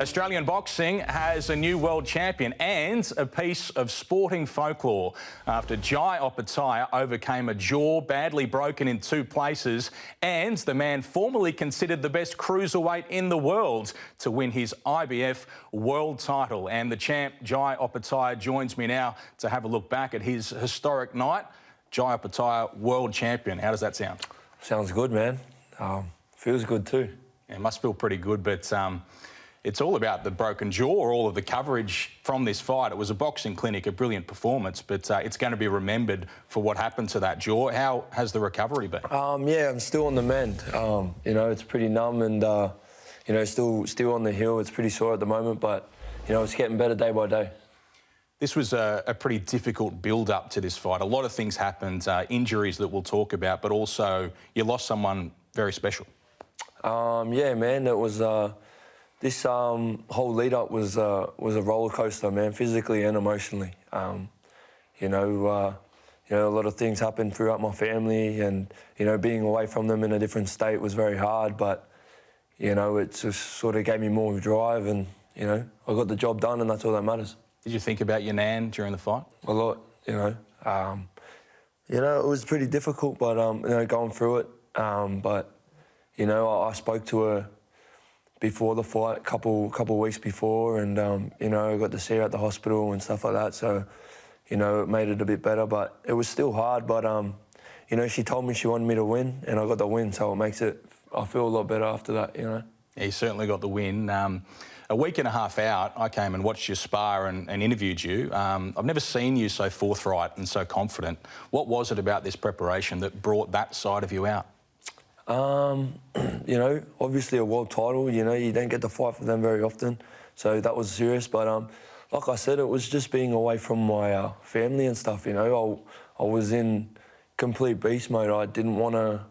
Australian boxing has a new world champion and a piece of sporting folklore after Jai Opetaia overcame a jaw badly broken in 2 places and the man formerly considered the best cruiserweight in the world to win his IBF world title. And the champ, Jai Opetaia, joins me now to have a look back at his historic night. Jai Opetaia, world champion. How does that sound? Sounds good, man. Feels good too. Yeah, it must feel pretty good, but it's all about the broken jaw, or all of the coverage from this fight. It was a boxing clinic, a brilliant performance, but it's going to be remembered for what happened to that jaw. How has the recovery been? Yeah, I'm still on the mend. You know, it's pretty numb and, you know, still on the hill. It's pretty sore at the moment, but, you know, it's getting better day by day. This was a pretty difficult build-up to this fight. A lot of things happened, injuries that we'll talk about, but also you lost someone very special. Yeah, man, it was... This whole lead-up was a roller coaster, man, physically and emotionally. You know, a lot of things happened throughout my family, and you know, being away from them in a different state was very hard. But you know, it just sort of gave me more drive, and you know, I got the job done, and that's all that matters. Did you think about your nan during the fight? A lot, you know. You know, it was pretty difficult, but you know, going through it. But you know, I spoke to her before the fight, a couple of weeks before, and you know, I got to see her at the hospital and stuff like that. So, you know, it made it a bit better, but it was still hard. But you know, she told me she wanted me to win, and I got the win, so it makes it. I feel a lot better after that, you know. Yeah, you certainly got the win. A week and a half out, I came and watched you spar and interviewed you. I've never seen you so forthright and so confident. What was it about this preparation that brought that side of you out? You know, obviously a world title, you know, you don't get to fight for them very often. So that was serious. But like I said, it was just being away from my family and stuff, you know. I was in complete beast mode. I didn't want to,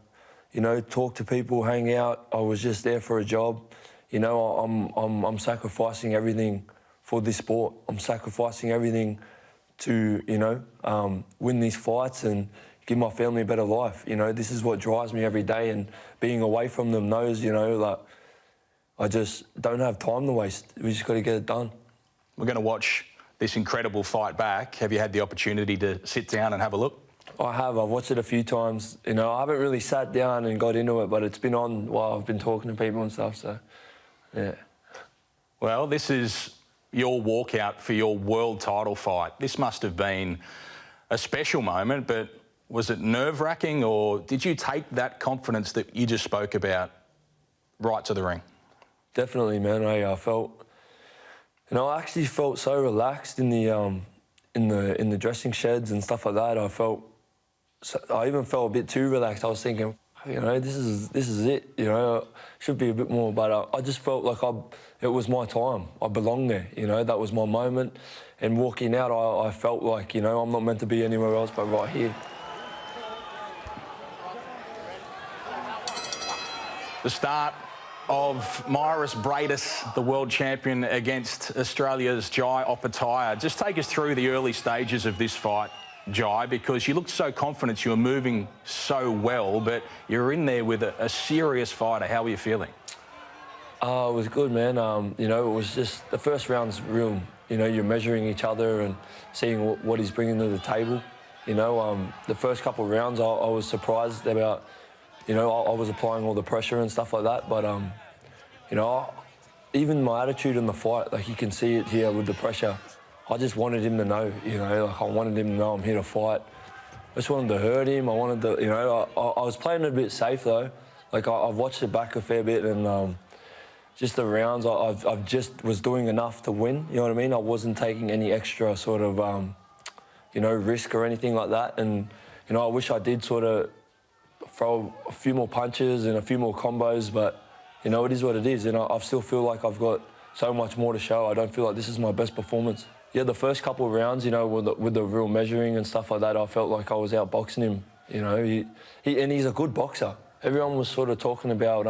you know, talk to people, hang out. I was just there for a job. You know, I'm sacrificing everything for this sport. I'm sacrificing everything to, you know, win these fights and give my family a better life. You know, this is what drives me every day, and being away from them knows, you know, like, I just don't have time to waste. We just got to get it done. We're going to watch this incredible fight back. Have you had the opportunity to sit down and have a look? I have. I've watched it a few times. You know, I haven't really sat down and got into it, but it's been on while I've been talking to people and stuff, so, yeah. Well, this is your walkout for your world title fight. This must have been a special moment, but was it nerve-wracking, or did you take that confidence that you just spoke about right to the ring? Definitely, man. I felt, you know, I actually felt so relaxed in the dressing sheds and stuff like that. I even felt a bit too relaxed. I was thinking, you know, this is it. You know, should be a bit more. But I just felt like it was my time. I belonged there. You know, that was my moment. And walking out, I felt like, you know, I'm not meant to be anywhere else but right here. The start of Mairis Briedis, the world champion, against Australia's Jai Opetaia. Just take us through the early stages of this fight, Jai, because you looked so confident, you were moving so well, but you're in there with a serious fighter. How were you feeling? It was good, man. You know, it was just the first round's real. You know, you're measuring each other and seeing what he's bringing to the table. You know, the first couple of rounds, I was surprised about. You know, I was applying all the pressure and stuff like that, but, you know, even my attitude in the fight, like you can see it here with the pressure, I just wanted him to know, you know, like I wanted him to know I'm here to fight. I just wanted to hurt him. I wanted to, you know, I was playing it a bit safe though. Like I've watched it back a fair bit, and just the rounds, I've just was doing enough to win, you know what I mean? I wasn't taking any extra sort of, you know, risk or anything like that. And, you know, I wish I did sort of throw a few more punches and a few more combos, but, you know, it is what it is. And I still feel like I've got so much more to show. I don't feel like this is my best performance. Yeah, the first couple of rounds, you know, with the real measuring and stuff like that, I felt like I was outboxing him. You know, and he's a good boxer. Everyone was sort of talking about,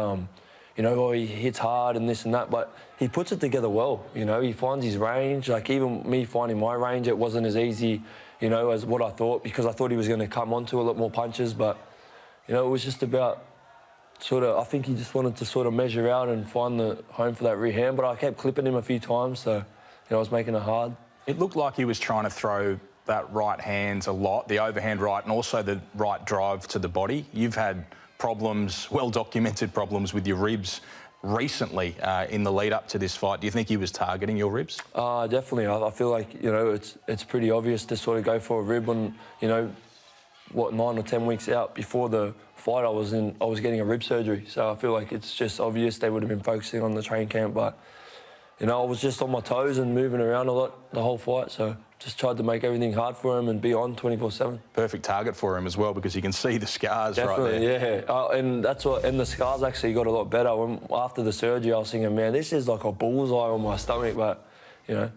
you know, oh, he hits hard and this and that, but he puts it together well. You know, he finds his range. Like even me finding my range, it wasn't as easy, you know, as what I thought, because I thought he was going to come onto a lot more punches, but you know, it was just about, I think he just wanted to sort of measure out and find the home for that rear hand, but I kept clipping him a few times, so, you know, I was making it hard. It looked like he was trying to throw that right hand a lot, the overhand right, and also the right drive to the body. You've had problems, well-documented problems with your ribs recently in the lead up to this fight. Do you think he was targeting your ribs? Definitely. I feel like, you know, it's pretty obvious to sort of go for a rib when, you know, what, 9 or 10 weeks out before the fight I was getting a rib surgery. So I feel like it's just obvious they would have been focusing on the train camp, but, you know, I was just on my toes and moving around a lot the whole fight, so just tried to make everything hard for him and be on 24/7. Perfect target for him as well, because you can see the scars right there. Definitely, yeah. And the scars actually got a lot better. After the surgery, I was thinking, man, this is like a bullseye on my stomach, but, you know.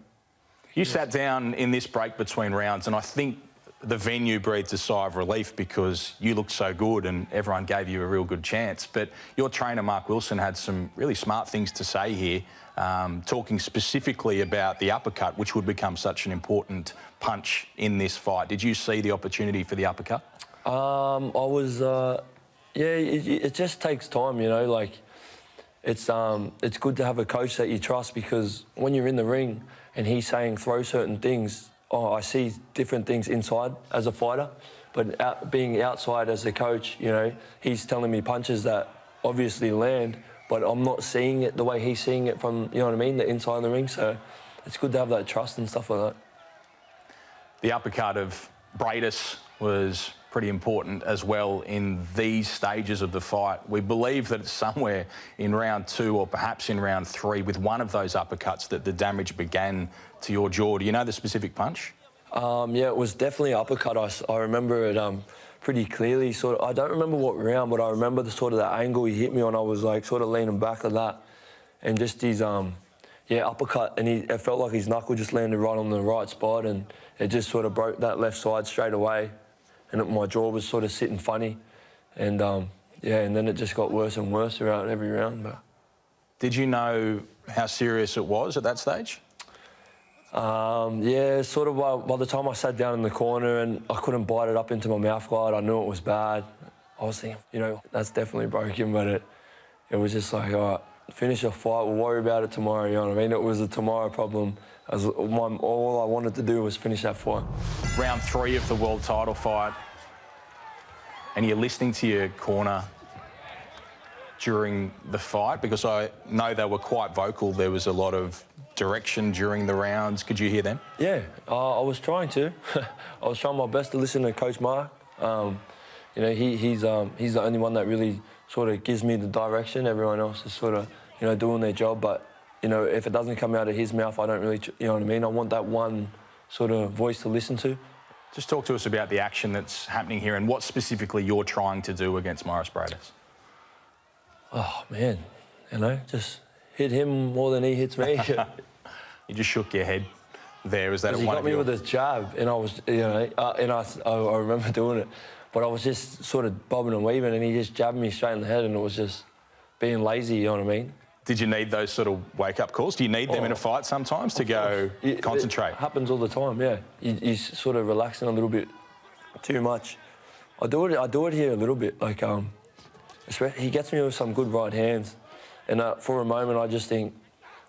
You sat down in this break between rounds, and I think the venue breathes a sigh of relief because you looked so good and everyone gave you a real good chance. But your trainer, Mark Wilson, had some really smart things to say here, talking specifically about the uppercut, which would become such an important punch in this fight. Did you see the opportunity for the uppercut? It just takes time, you know, like it's good to have a coach that you trust, because when you're in the ring and he's saying throw certain things, I see different things inside as a fighter, but being outside as a coach, you know, he's telling me punches that obviously land, but I'm not seeing it the way he's seeing it from, you know what I mean, the inside of the ring. So it's good to have that trust and stuff like that. The uppercut of Briedis was pretty important as well in these stages of the fight. We believe that it's somewhere in round 2 or perhaps in round 3 with one of those uppercuts that the damage began to your jaw. Do you know the specific punch? Yeah, it was definitely an uppercut. I remember it pretty clearly. Sort of, I don't remember what round, but I remember the sort of the angle he hit me on. I was like sort of leaning back like that, and just his uppercut, and it felt like his knuckle just landed right on the right spot, and it just sort of broke that left side straight away. And my jaw was sort of sitting funny, and and then it just got worse and worse throughout every round. But did you know how serious it was at that stage? Yeah, sort of by the time I sat down in the corner and I couldn't bite it up into my mouth guard, I knew it was bad. I was thinking, you know, that's definitely broken, but it was just like, all right, finish your fight, we'll worry about it tomorrow, you know what I mean? It was a tomorrow problem. All I wanted to do was finish that fight. Round 3 of the world title fight, and you're listening to your corner during the fight, because I know they were quite vocal. There was a lot of direction during the rounds. Could you hear them? Yeah, I was trying to. I was trying my best to listen to Coach Mark. You know, he's the only one that really sort of gives me the direction. Everyone else is sort of, you know, doing their job, but, you know, if it doesn't come out of his mouth, I don't really, you know what I mean? I want that one sort of voice to listen to. Just talk to us about the action that's happening here and what specifically you're trying to do against Mairis Briedis. Oh, man, you know, just hit him more than he hits me. You just shook your head there. Is that at he one got of me your... with his jab, and I was, you know, I remember doing it, but I was just sort of bobbing and weaving, and he just jabbed me straight in the head, and it was just being lazy, you know what I mean? Did you need those sort of wake-up calls? Do you need them in a fight sometimes to go concentrate? It happens all the time, yeah. You sort of relaxing a little bit too much. I do it here a little bit. Like, he gets me with some good right hands, and for a moment I just think,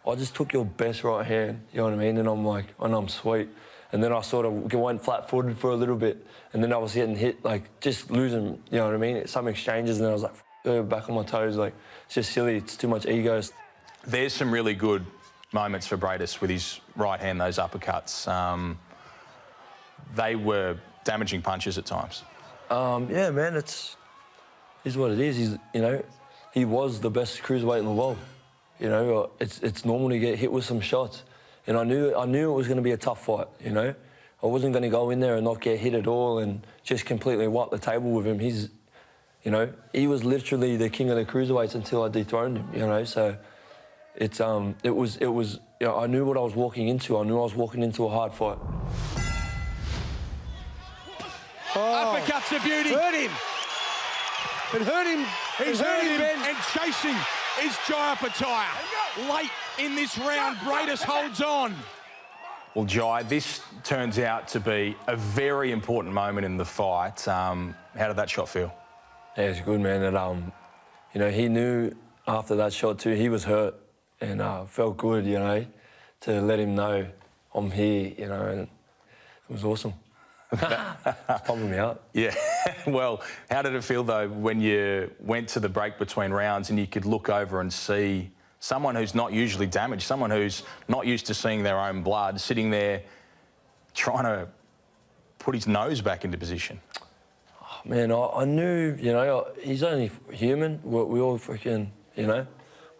I just took your best right hand, you know what I mean? And I'm like, and I'm sweet. And then I sort of went flat-footed for a little bit, and then I was getting hit, like, just losing, you know what I mean? Some exchanges, and then I was like, back on my toes, like, it's just silly, it's too much ego. There's some really good moments for Briedis with his right hand, those uppercuts. They were damaging punches at times. Yeah, man, it's what it is. He's, you know, he was the best cruiserweight in the world. You know, it's normal to get hit with some shots, and I knew it was going to be a tough fight. You know, I wasn't going to go in there and not get hit at all and just completely wipe the table with him. You know, he was literally the king of the cruiserweights until I dethroned him, you know, so it was, you know, I knew what I was walking into. I knew I was walking into a hard fight. Oh, uppercuts a beauty. Hurt him. It hurt him. He's hurt him, and chasing is Jai Opetaia. Late in this round, Briedis holds on. Well, Jai, this turns out to be a very important moment in the fight. How did that shot feel? Yeah, it's good, man. And, you know, he knew after that shot too, he was hurt, and felt good, you know, to let him know I'm here, you know, and it was awesome. It's pumping me up. Yeah. Well, how did it feel, though, when you went to the break between rounds and you could look over and see someone who's not usually damaged, someone who's not used to seeing their own blood, sitting there trying to put his nose back into position? Oh, man, I knew, you know, he's only human. We all freaking, you know,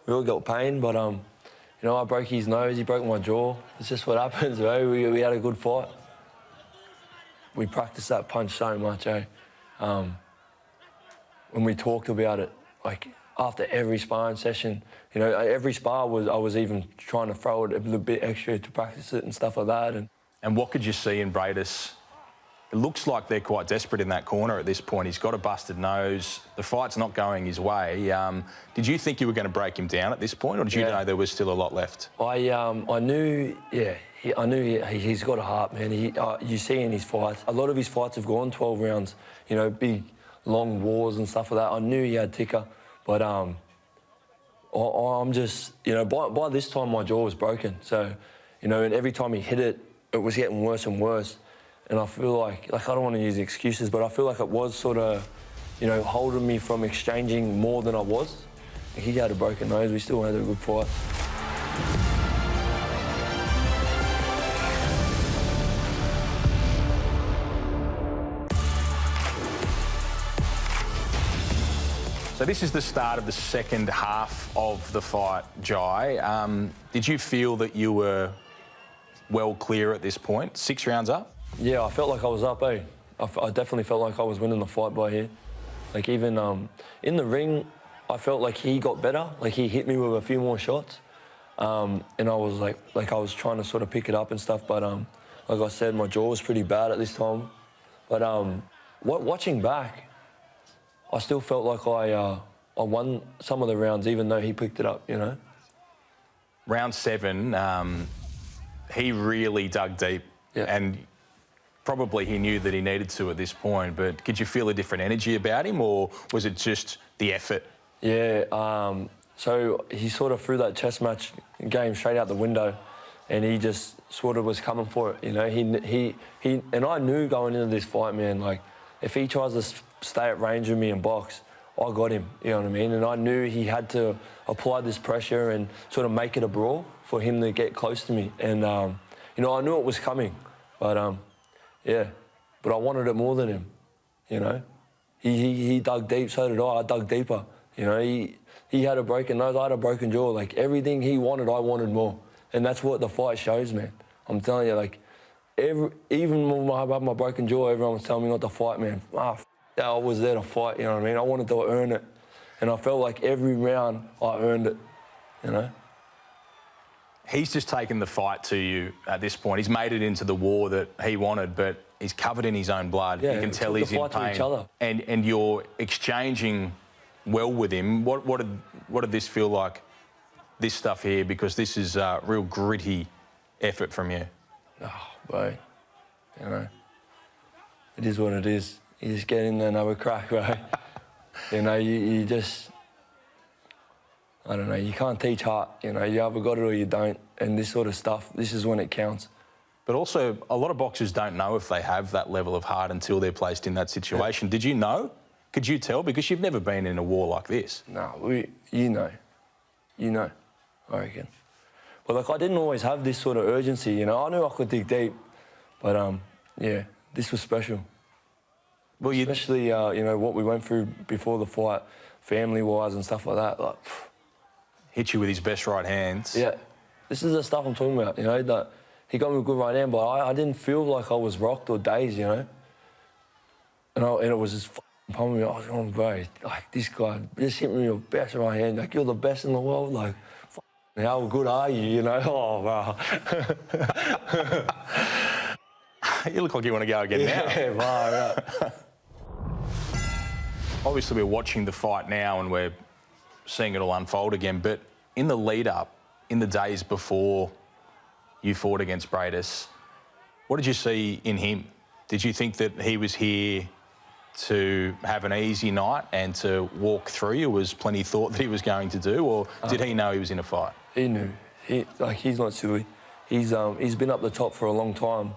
we all got pain, but, you know, I broke his nose, he broke my jaw. It's just what happens, bro. We had a good fight. We practiced that punch so much, eh? When we talked about it, like after every sparring session, you know, every spar I was even trying to throw it a little bit extra to practice it and stuff like that. And what could you see in Briedis? It looks like they're quite desperate in that corner at this point. He's got a busted nose. The fight's not going his way. Did you think you were going to break him down at this point, or did you know there was still a lot left? I knew, yeah, I knew he's got a heart, man. You see in his fights, a lot of his fights have gone 12 rounds, you know, big, long wars and stuff like that. I knew he had ticker, but I'm just, you know, by this time my jaw was broken. So, you know, and every time he hit it, it was getting worse and worse. And I feel like I don't want to use excuses, but I feel like it was sort of, you know, holding me from exchanging more than I was. He had a broken nose, we still had a good fight. So this is the start of the second half of the fight, Jai. Did you feel that you were well clear at this point? 6 rounds up? Yeah, I felt like I was up, eh? I definitely felt like I was winning the fight by here. Like even in the ring, I felt like he got better. Like he hit me with a few more shots. And I was like I was trying to sort of pick it up and stuff. But like I said, my jaw was pretty bad at this time. But watching back, I still felt like I won some of the rounds, even though he picked it up, you know? Round 7, he really dug deep. Yeah. And probably he knew that he needed to at this point, but did you feel a different energy about him, or was it just the effort? Yeah, so he sort of threw that chess match game straight out the window, and he just sort of was coming for it, you know? He and I knew going into this fight, man, like, if he tries to stay at range with me and box, I got him, you know what I mean? And I knew he had to apply this pressure and sort of make it a brawl for him to get close to me. And, you know, I knew it was coming, but, yeah, but I wanted it more than him, you know? He dug deep, so did I dug deeper. You know, he had a broken nose, I had a broken jaw. Like, everything he wanted, I wanted more. And that's what the fight shows, man. I'm telling you, like, even when I had my broken jaw, everyone was telling me not to fight, man. I was there to fight, you know what I mean? I wanted to earn it. And I felt like every round I earned it, you know? He's just taken the fight to you at this point. He's made it into the war that he wanted, but he's covered in his own blood. Yeah, you can tell he's in pain. to each other. And you're exchanging well with him. What did this feel like, this stuff here? Because this is a real gritty effort from you. Oh, bro, you know, it is what it is. You just get in there and have a crack, bro. You know, you just, I don't know, you can't teach heart, you know, you either got it or you don't. And this sort of stuff, this is when it counts. But also, a lot of boxers don't know if they have that level of heart until they're placed in that situation. Yeah. Did you know? Could you tell? Because you've never been in a war like this. No, you know, I reckon. But, like, I didn't always have this sort of urgency, you know. I knew I could dig deep, but, yeah, this was special. Well, especially, you know, what we went through before the fight, family-wise and stuff like that. Like, hit you with his best right hands. Yeah. This is the stuff I'm talking about, you know, that he got me a good right hand, but I didn't feel like I was rocked or dazed, you know. And it was just pumping me. I was going, bro, like, this guy just hit me with the best right hand. Like, you're the best in the world. Like, how good are you, you know? Oh, wow. You look like you want to go again now. Yeah, wow, right. Obviously, we're watching the fight now and we're seeing it all unfold again, but in the lead-up, in the days before you fought against Briedis, what did you see in him? Did you think that he was here to have an easy night and to walk through you? Was plenty thought that he was going to do, or did he know he was in a fight? He knew. He's not silly. He's been up the top for a long time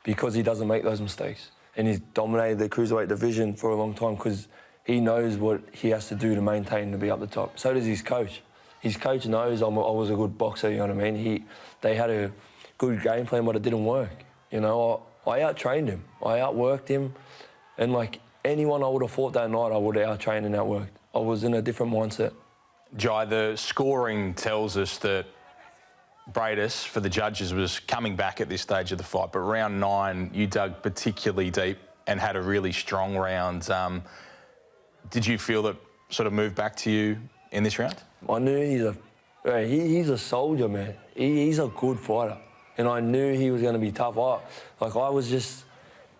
because he doesn't make those mistakes. And he's dominated the cruiserweight division for a long time because he knows what he has to do to maintain to be up the top. So does his coach. His coach knows I was a good boxer, you know what I mean? They had a good game plan, but it didn't work. You know, I out-trained him. I outworked him. And, like, anyone I would have fought that night, I would have out-trained and outworked. I was in a different mindset. Jai, the scoring tells us that Briedis, for the judges, was coming back at this stage of the fight, but round 9, you dug particularly deep and had a really strong round. Did you feel that sort of moved back to you in this round? I knew he's a soldier, man. He's a good fighter, and I knew he was going to be tough. I was just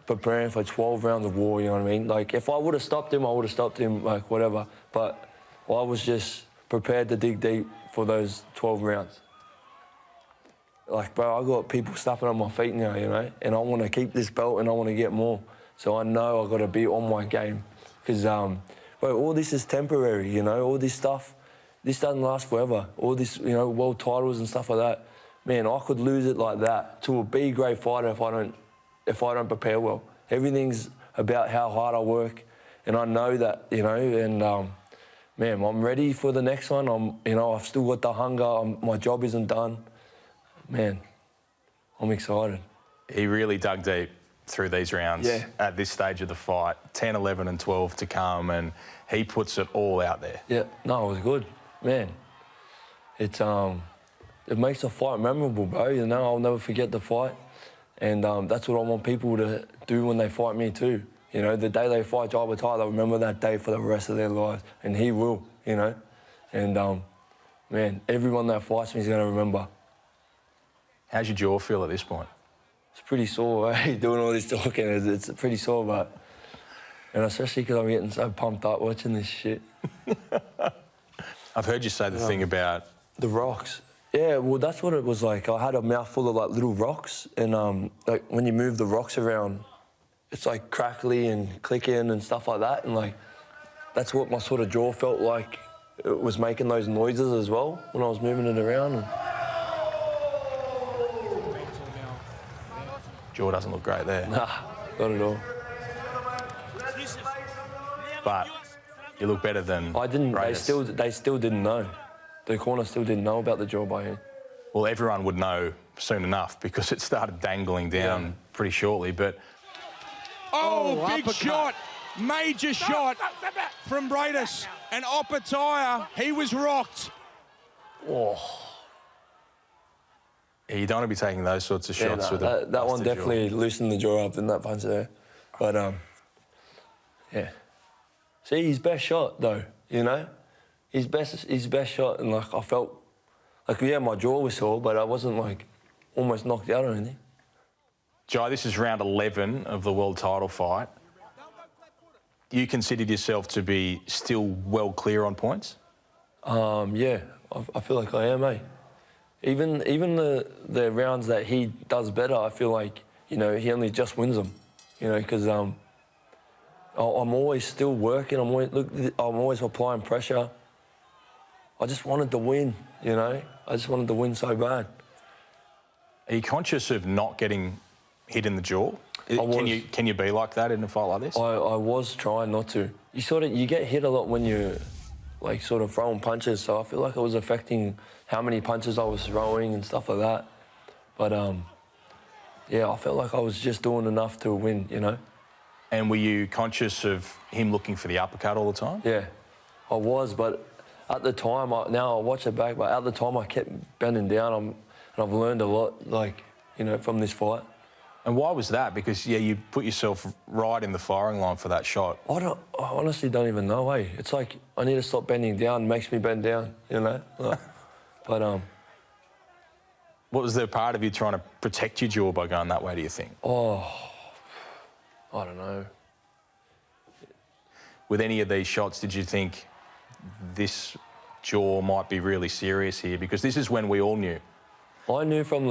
preparing for 12 rounds of war, you know what I mean? Like, if I would have stopped him, I would have stopped him, like, whatever. But I was just prepared to dig deep for those 12 rounds. Like, bro, I got people snapping on my feet now, you know, and I want to keep this belt and I want to get more. So I know I got to be on my game because, bro, all this is temporary, you know, all this stuff, this doesn't last forever. All this, you know, world titles and stuff like that. Man, I could lose it like that to a B-grade fighter if I don't prepare well. Everything's about how hard I work, and I know that, you know, and, man, I'm ready for the next one. You know, I've still got the hunger. My job isn't done. Man, I'm excited. He really dug deep through these rounds at this stage of the fight. 10, 11 and 12 to come, and he puts it all out there. Yeah, no, it was good. Man, it makes the fight memorable, bro. You know, I'll never forget the fight. And that's what I want people to do when they fight me too. You know, the day they fight Jai Opetaia, they'll remember that day for the rest of their lives. And he will, you know. And, man, everyone that fights me is going to remember. How's your jaw feel at this point? It's pretty sore, eh? Doing all this talking, it's pretty sore, but... And especially because I'm getting so pumped up watching this shit. I've heard you say the thing about... The rocks. Yeah, well, that's what it was like. I had a mouthful of, like, little rocks, and, like, when you move the rocks around, it's, like, crackly and clicking and stuff like that, and, like, that's what my sort of jaw felt like. It was making those noises as well when I was moving it around. And... Jaw doesn't look great there. Nah, not at all. But you look better than I didn't. Briedis. They still didn't know. The corner still didn't know about the jaw by him. Well, everyone would know soon enough because it started dangling down pretty shortly. But oh, big shot, major shot from Briedis. And Opetaia, he was rocked. Oh. You don't want to be taking those sorts of shots with a that one busted definitely jaw. loosened the jaw up in that punch there. But, yeah. See, his best shot, though, you know? His best shot, and, like, I felt... Like, yeah, my jaw was sore, but I wasn't, like, almost knocked out or anything. Jai, this is round 11 of the world title fight. You considered yourself to be still well clear on points? Yeah, I feel like I am, eh? Even the rounds that he does better, I feel like, you know, he only just wins them, you know, because I'm always still working. I'm always applying pressure. I just wanted to win, you know. I just wanted to win so bad. Are you conscious of not getting hit in the jaw? Can you be like that in a fight like this? I was trying not to. You get hit a lot when you're, like, sort of throwing punches, so I feel like it was affecting how many punches I was throwing and stuff like that. But, yeah, I felt like I was just doing enough to win, you know? And were you conscious of him looking for the uppercut all the time? Yeah, I was, but at the time, now I watch it back, but at the time I kept bending down, and I've learned a lot, like, you know, from this fight. And why was that? Because, yeah, you put yourself right in the firing line for that shot. I honestly don't even know, eh? It's like I need to stop bending down. It makes me bend down, you know? Like, but, What was the part of you trying to protect your jaw by going that way, do you think? Oh, I don't know. With any of these shots, did you think this jaw might be really serious here? Because this is when we all knew. I knew from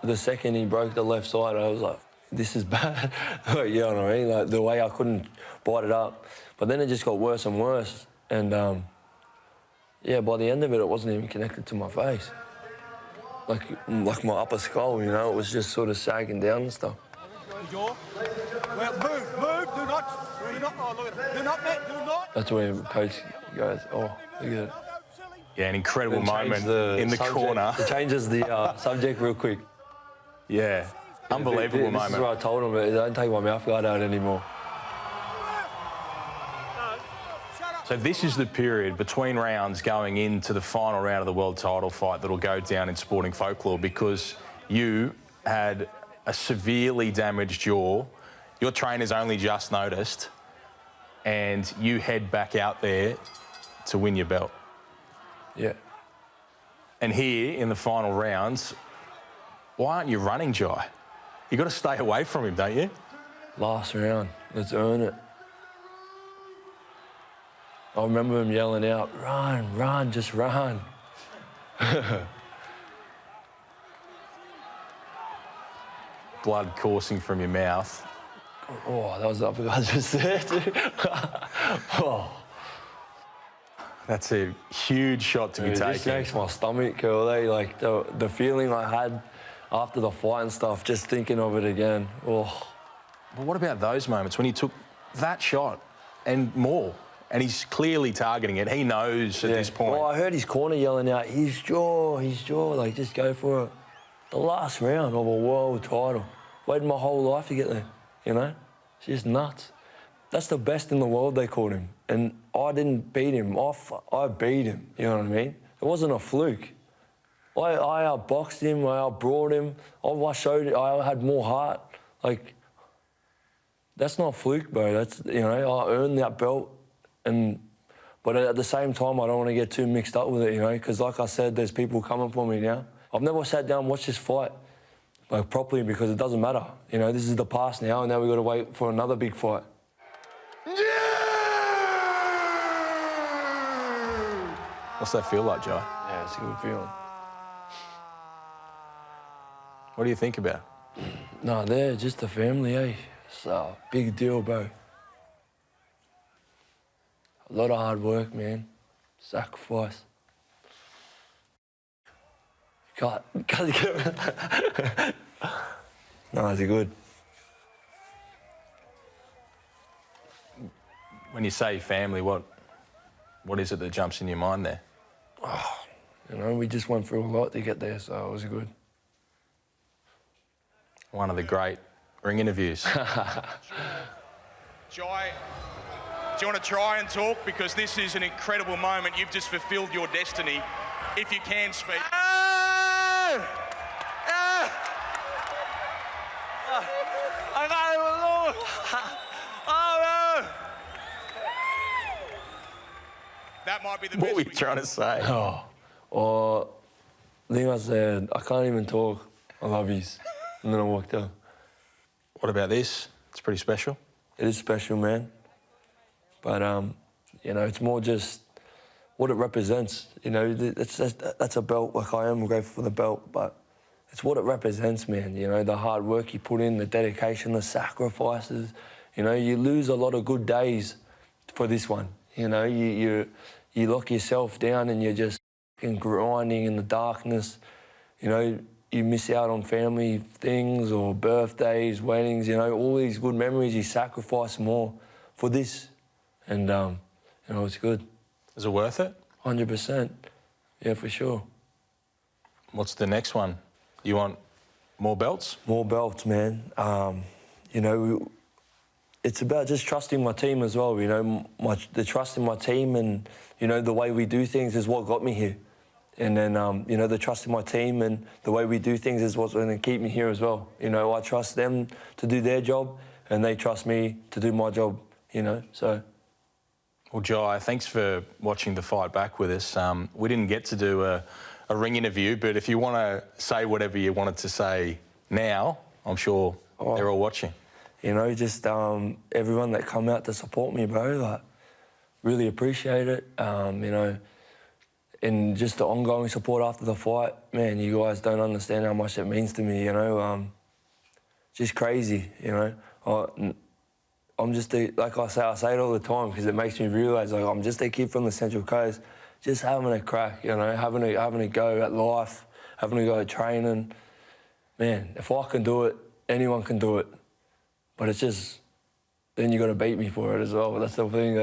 the second he broke the left side, I was like, this is bad. Like, you know what I mean? Like, the way I couldn't bite it up. But then it just got worse and worse. And, yeah, by the end of it, it wasn't even connected to my face. Like my upper skull, you know, it was just sort of sagging down and stuff. Well, move, do not, oh, look at it. Do not, Matt, do not. That's where coach goes, oh, look at it. Yeah, an incredible moment in the subject. corner. It changes the subject real quick. Yeah, unbelievable moment. This is where I told him, don't take my mouth guard out anymore. So this is the period between rounds going into the final round of the world title fight that'll go down in sporting folklore, because you had a severely damaged jaw. Your trainer's only just noticed, and you head back out there to win your belt. Yeah. And here in the final rounds, why aren't you running, Jai? You got to stay away from him, don't you? Last round, let's earn it. I remember him yelling out, run, run, just run. Blood coursing from your mouth. Oh, that was the uppercut just there, too. Oh. That's a huge shot to be taking. It just makes my stomach curl, eh? Like, the feeling I had after the fight and stuff, just thinking of it again. Oh. But what about those moments when he took that shot and more? And he's clearly targeting it. He knows at this point. Well, I heard his corner yelling out, his jaw, like, just go for it. The last round of a world title. Waited my whole life to get there, you know? It's just nuts. That's the best in the world, they called him. And I didn't beat him. I beat him, you know what I mean? It wasn't a fluke. I outboxed him, I outbrought him. I had more heart. Like, that's not a fluke, bro. That's, you know, I earned that belt. But at the same time, I don't want to get too mixed up with it, you know, because like I said, there's people coming for me now. I've never sat down and watched this fight like properly, because it doesn't matter. You know, this is the past now, and now we've got to wait for another big fight. What's that feel like, Jai? Yeah, it's a good feeling. What do you think about? No, they're just a family, eh? It's a big deal, bro. A lot of hard work, man. Sacrifice. Can't get No, it's good. When you say family, what is it that jumps in your mind there? Oh, you know, we just went through a lot to get there, so it was good. One of the great ring interviews. Jai, do you want to try and talk? Because this is an incredible moment. You've just fulfilled your destiny. If you can speak. That might be the best. What were you trying to say? Oh, I think I said, I can't even talk. I love yous. And then I walked out. What about this? It's pretty special. It is special, man. But, you know, it's more just what it represents. You know, that's a belt. Like, I am grateful for the belt, but it's what it represents, man. You know, the hard work you put in, the dedication, the sacrifices. You know, you lose a lot of good days for this one. You know, you lock yourself down and you're just grinding in the darkness. You know, you miss out on family things or birthdays, weddings, you know, all these good memories. You sacrifice more for this. And, you know, it's good. Is it worth it? 100%. Yeah, for sure. What's the next one? You want more belts? More belts, man. You know, it's about just trusting my team as well, you know. The trust in my team and, you know, the way we do things is what got me here. And then, you know, the trust in my team and the way we do things is what's going to keep me here as well. You know, I trust them to do their job and they trust me to do my job, you know, so. Well, Jai, thanks for watching the fight back with us. We didn't get to do a ring interview, but if you want to say whatever you wanted to say now, I'm sure they're all watching. You know, just everyone that come out to support me, bro, like, really appreciate it. You know, and just the ongoing support after the fight, man, you guys don't understand how much it means to me, you know. just crazy, you know. I'm just, like I say it all the time because it makes me realise, like, I'm just a kid from the Central Coast, just having a crack, you know, having a go at life, having a go at training. Man, if I can do it, anyone can do it. But it's just, then you got to beat me for it as well. That's the thing.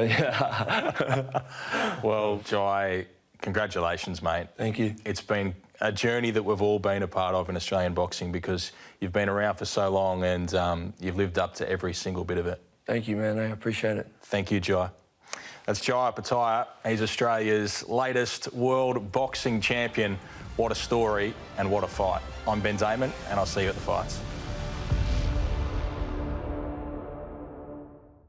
Well, Jai, congratulations, mate. Thank you. It's been a journey that we've all been a part of in Australian boxing because you've been around for so long and you've lived up to every single bit of it. Thank you, man. I appreciate it. Thank you, Jai. That's Jai Opetaia. He's Australia's latest world boxing champion. What a story and what a fight. I'm Ben Damon, and I'll see you at the fights.